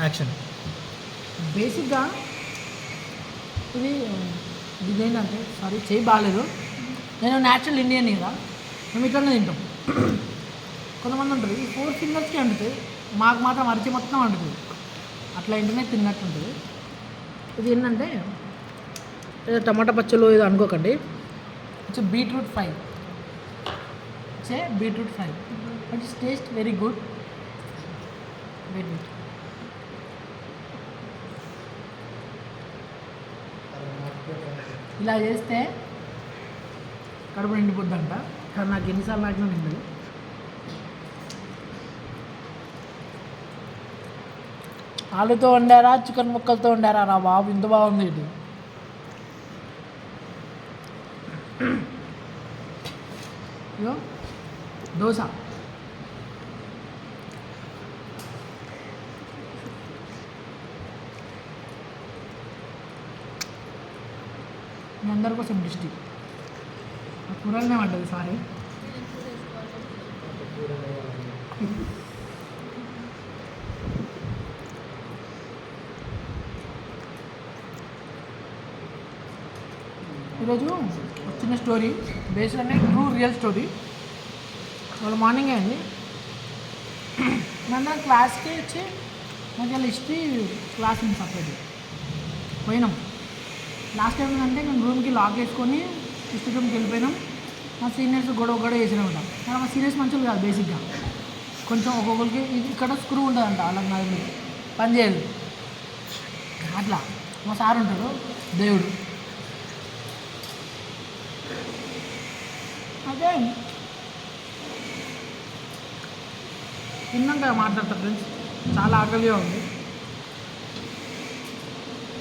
Action. బేసిక్గా ఇది ఏంటంటే సారీ చేయి బాగాలేదు, నేను న్యాచురల్ ఇండియన్ కదా, మేము ఇట్లనే తింటాం. కొంతమంది ఉంటారు ఈ 4 ఫింగర్స్కి వండుతుంది, మాకు మాత్రం అరిచి మొత్తం వండుతుంది, అట్లా ఇంటర్నెట్ తిన్నట్టు ఉంటుంది. ఇది ఏంటంటే ఏదో టమాటా పచ్చళ్ళు ఏదో అనుకోకండి, it's beetroot fry, beetroot fry, but it's taste very good. Very good. ఇలా చేస్తే కడుపు నిండిపోద్దంట, కానీ నాకు ఎన్నిసార్లు నాకినా నిండదు. ఆలుతో వండారా చికెన్ ముక్కలతో వండారా రా బాబు, ఇంత బాగుంది ఇది. ఇదో దోశ, మీ అందరి కోసం డిస్టిక్ కూరలనే పడ్డది సారీ. ఈరోజు వచ్చిన స్టోరీ బేస్డ్ అంటే ట్రూ రియల్ స్టోరీ. వాళ్ళు మార్నింగ్ అయింది, నన్ను క్లాస్కి వచ్చి మధ్య హిస్టరీ క్లాస్ ఉంది సపరేట్ పోయినాం. లాస్ట్ టైం ఏంటంటే నేను రూమ్కి లాక్ వేసుకొని హిస్టరీ రూమ్కి వెళ్ళిపోయినాం. మా సీనియర్స్ గొడవ చేసినామంట. కానీ మా సీనియర్స్ మంచిగా కాదు, బేసిక్గా కొంచెం ఒక్కొక్కరికి ఇక్కడ స్క్రూ ఉంటుందంట, వాళ్ళకి నాకు పని చేయదు. అట్లా మా సార్ ఉంటాడు దేవుడు. అదే తిన్నాక మాట్లాడతా ఫ్రెండ్స్, చాలా ఆకలిగా ఉంది.